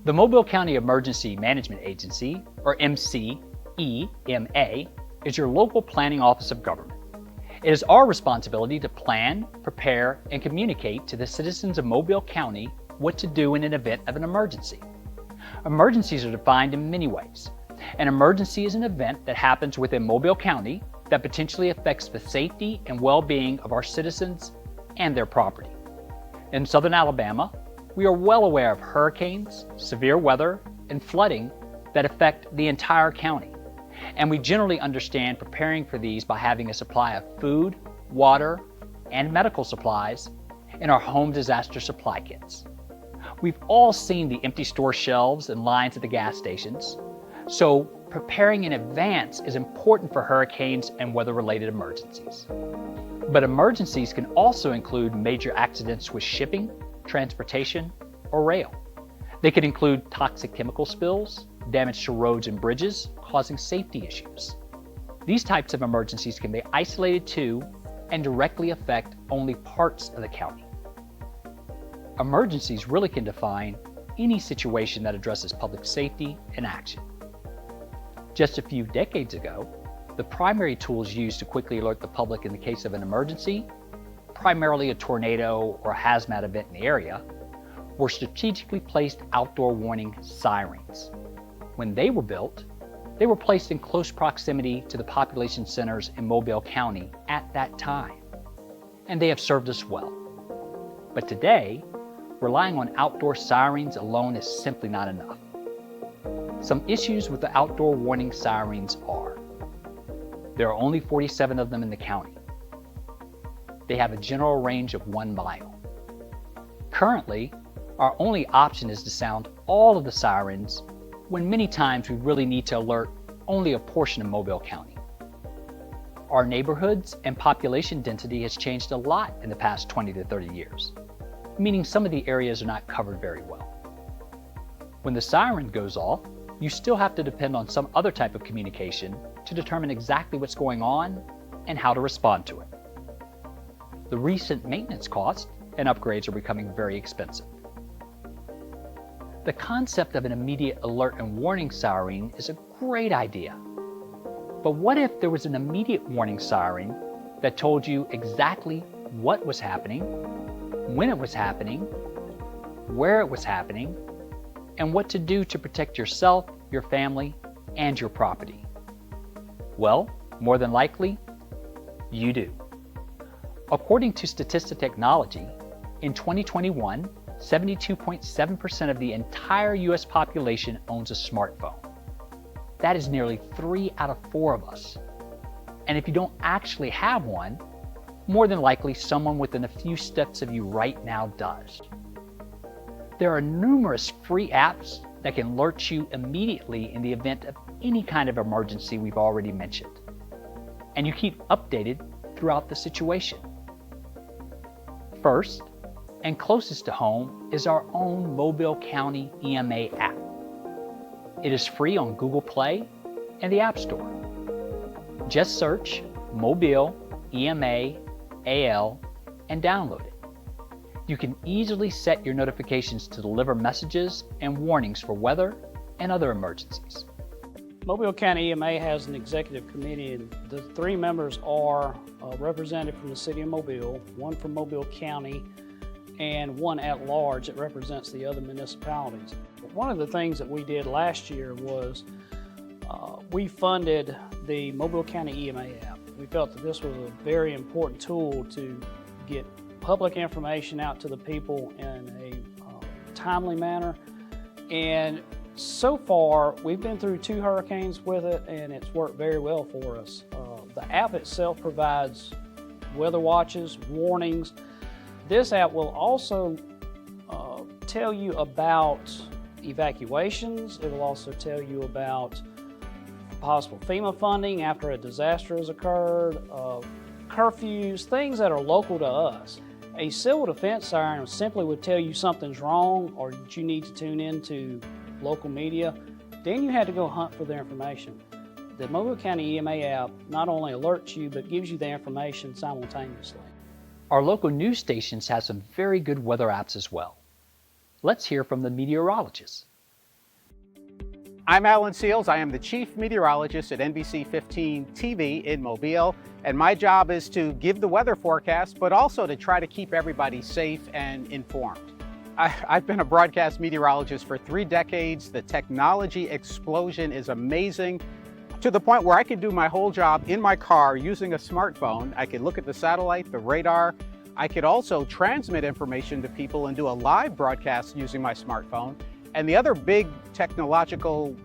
The Mobile County Emergency Management Agency, or MCEMA, is your local planning office of government. It is our responsibility to plan, prepare, and communicate to the citizens of Mobile County what to do in an event of an emergency. Emergencies are defined in many ways. An emergency is an event that happens within Mobile County that potentially affects the safety and well-being of our citizens and their property. In Southern Alabama, we are well aware of hurricanes, severe weather, and flooding that affect the entire county. And we generally understand preparing for these by having a supply of food, water, and medical supplies in our home disaster supply kits. We've all seen the empty store shelves and lines at the gas stations, so preparing in advance is important for hurricanes and weather-related emergencies. But emergencies can also include major accidents with shipping, transportation, or rail. They could include toxic chemical spills, damage to roads and bridges, causing safety issues. These types of emergencies can be isolated to and directly affect only parts of the county. Emergencies really can define any situation that addresses public safety and action. Just a few decades ago, the primary tools used to quickly alert the public in the case of an emergency, primarily a tornado or a hazmat event in the area, were strategically placed outdoor warning sirens. When they were built, they were placed in close proximity to the population centers in Mobile County at that time, and they have served us well. But today, relying on outdoor sirens alone is simply not enough. Some issues with the outdoor warning sirens are: there are only 47 of them in the county. They have a general range of 1 mile. Currently, our only option is to sound all of the sirens when many times we really need to alert only a portion of Mobile County. Our neighborhoods and population density has changed a lot in the past 20 to 30 years, meaning some of the areas are not covered very well. When the siren goes off, you still have to depend on some other type of communication to determine exactly what's going on and how to respond to it. The recent maintenance costs and upgrades are becoming very expensive. The concept of an immediate alert and warning siren is a great idea. But what if there was an immediate warning siren that told you exactly what was happening, when it was happening, where it was happening, and what to do to protect yourself, your family, and your property? Well, more than likely, you do. According to Statista Technology, in 2021, 72.7% of the entire US population owns a smartphone. That is nearly 3 out of 4 of us. And if you don't actually have one, more than likely someone within a few steps of you right now does. There are numerous free apps that can alert you immediately in the event of any kind of emergency we've already mentioned. And you keep updated throughout the situation. First, and closest to home, is our own Mobile County EMA app. It is free on Google Play and the App Store. Just search Mobile EMA AL and download it. You can easily set your notifications to deliver messages and warnings for weather and other emergencies. Mobile County EMA has an executive committee, and the 3 members are a representative from the City of Mobile, 1 from Mobile County, and 1 at large that represents the other municipalities. One of the things that we did last year was we funded the Mobile County EMA app. We felt that this was a very important tool to get public information out to the people in a timely manner. And so far, we've been through 2 hurricanes with it, and it's worked very well for us. The app itself provides weather watches, warnings. This app will also tell you about evacuations. It will also tell you about possible FEMA funding after a disaster has occurred, curfews, things that are local to us. A civil defense siren simply would tell you something's wrong or that you need to tune into local media. Then you had to go hunt for their information. The Mobile County EMA app not only alerts you, but gives you the information simultaneously. Our local news stations have some very good weather apps as well. Let's hear from the meteorologists. I'm Alan Seals. I am the Chief Meteorologist at NBC 15 TV in Mobile, and my job is to give the weather forecast, but also to try to keep everybody safe and informed. I've been a broadcast meteorologist for 3 decades. The technology explosion is amazing, to the point where I could do my whole job in my car using a smartphone. I could look at the satellite, the radar. I could also transmit information to people and do a live broadcast using my smartphone. And the other big technological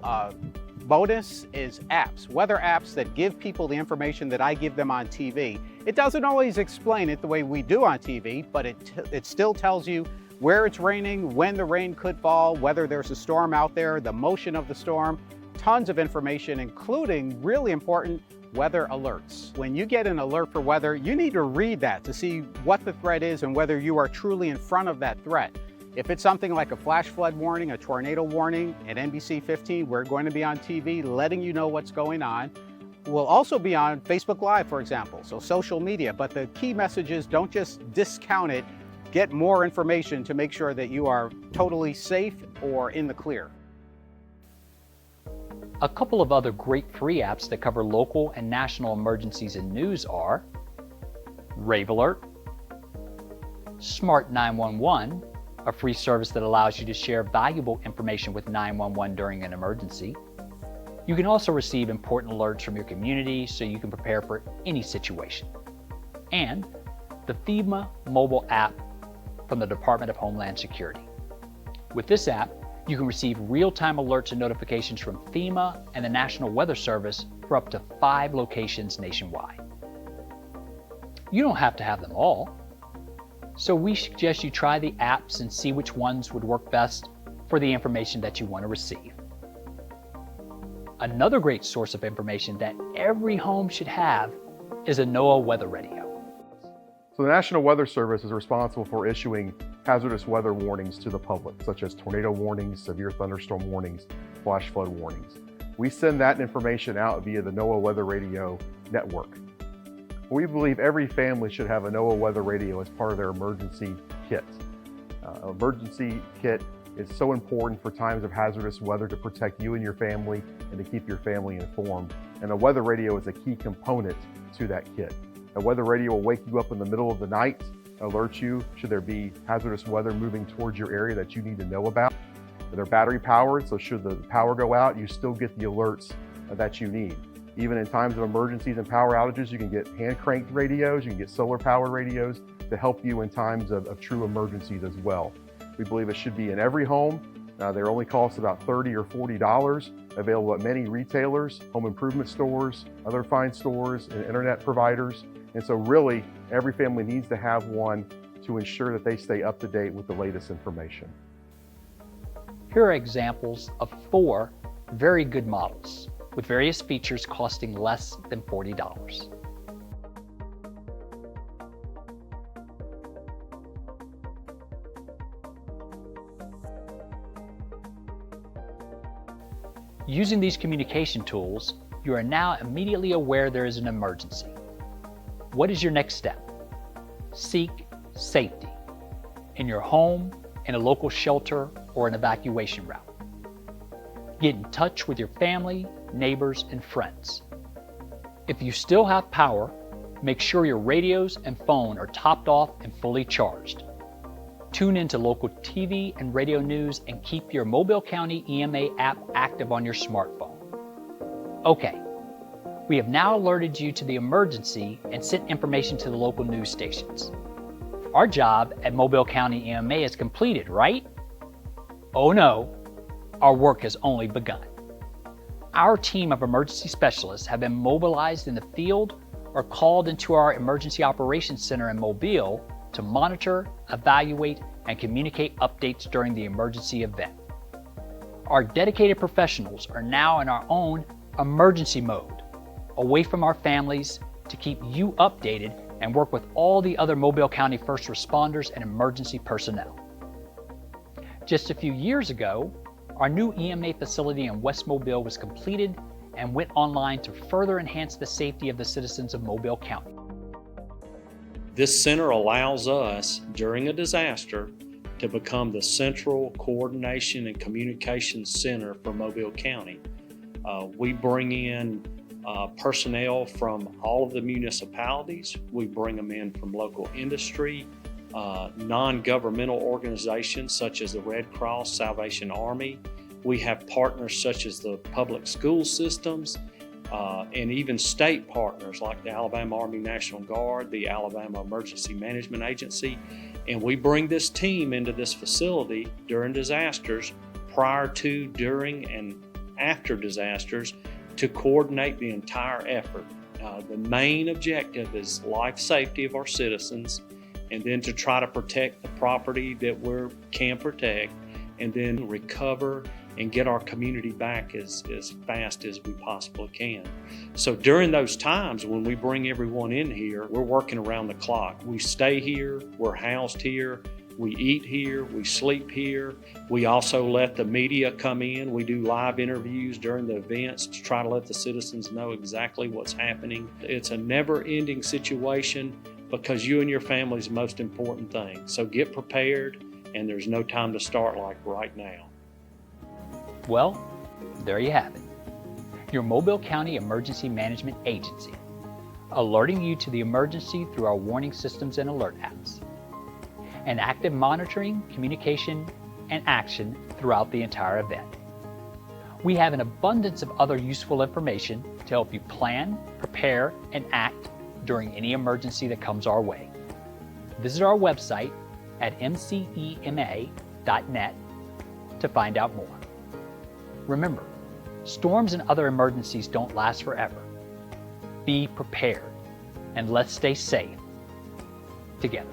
bonus is apps, weather apps that give people the information that I give them on TV. It doesn't always explain it the way we do on TV, but it still tells you where it's raining, when the rain could fall, whether there's a storm out there, the motion of the storm, tons of information, including really important weather alerts. When you get an alert for weather, you need to read that to see what the threat is and whether you are truly in front of that threat. If it's something like a flash flood warning, a tornado warning, at NBC 15, we're going to be on TV letting you know what's going on. We'll also be on Facebook Live, for example, so social media. But the key message is don't just discount it. Get more information to make sure that you are totally safe or in the clear. A couple of other great free apps that cover local and national emergencies and news are Rave Alert, Smart 911, a free service that allows you to share valuable information with 911 during an emergency. You can also receive important alerts from your community so you can prepare for any situation. And the FEMA mobile app from the Department of Homeland Security. With this app, you can receive real-time alerts and notifications from FEMA and the National Weather Service for up to 5 locations nationwide. You don't have to have them all, so we suggest you try the apps and see which ones would work best for the information that you want to receive. Another great source of information that every home should have is a NOAA weather radio. So the National Weather Service is responsible for issuing hazardous weather warnings to the public, such as tornado warnings, severe thunderstorm warnings, flash flood warnings. We send that information out via the NOAA Weather Radio network. We believe every family should have a NOAA weather radio as part of their emergency kit. Emergency kit is so important for times of hazardous weather to protect you and your family and to keep your family informed. And a weather radio is a key component to that kit. A weather radio will wake you up in the middle of the night, alert you should there be hazardous weather moving towards your area that you need to know about. They're battery powered, so should the power go out, you still get the alerts that you need. Even in times of emergencies and power outages, you can get hand-cranked radios, you can get solar-powered radios to help you in times of true emergencies as well. We believe it should be in every home. They only cost about $30 or $40, available at many retailers, home improvement stores, other fine stores, and internet providers. And so really, every family needs to have one to ensure that they stay up to date with the latest information. Here are examples of 4 very good models with various features costing less than $40. Using these communication tools, you are now immediately aware there is an emergency. What is your next step? Seek safety in your home, in a local shelter, or an evacuation route. Get in touch with your family, neighbors, and friends. If you still have power, make sure your radios and phone are topped off and fully charged. Tune into local TV and radio news and keep your Mobile County EMA app active on your smartphone. Okay, we have now alerted you to the emergency and sent information to the local news stations. Our job at Mobile County EMA is completed, right? Oh no, our work has only begun. Our team of emergency specialists have been mobilized in the field or called into our Emergency Operations Center in Mobile to monitor, evaluate, and communicate updates during the emergency event. Our dedicated professionals are now in our own emergency mode, away from our families to keep you updated and work with all the other Mobile County first responders and emergency personnel. Just a few years ago, our new EMA facility in West Mobile was completed and went online to further enhance the safety of the citizens of Mobile County. This center allows us, during a disaster, to become the central coordination and communication center for Mobile County. We bring in personnel from all of the municipalities. We bring them in from local industry, non-governmental organizations such as the Red Cross, Salvation Army. We have partners such as the public school systems, and even state partners like the Alabama Army National Guard, the Alabama Emergency Management Agency. And we bring this team into this facility during disasters, prior to, during, and after disasters, to coordinate the entire effort. The main objective is life safety of our citizens, and then to try to protect the property that we can protect, and then recover and get our community back as fast as we possibly can. So during those times when we bring everyone in here, we're working around the clock. We stay here, we're housed here, we eat here, we sleep here. We also let the media come in. We do live interviews during the events to try to let the citizens know exactly what's happening. It's a never-ending situation because you and your family is the most important thing. So get prepared, and there's no time to start like right now. Well, there you have it. Your Mobile County Emergency Management Agency, alerting you to the emergency through our warning systems and alert apps, and active monitoring, communication, and action throughout the entire event. We have an abundance of other useful information to help you plan, prepare, and act during any emergency that comes our way. Visit our website at mcema.net to find out more. Remember, storms and other emergencies don't last forever. Be prepared, and let's stay safe together.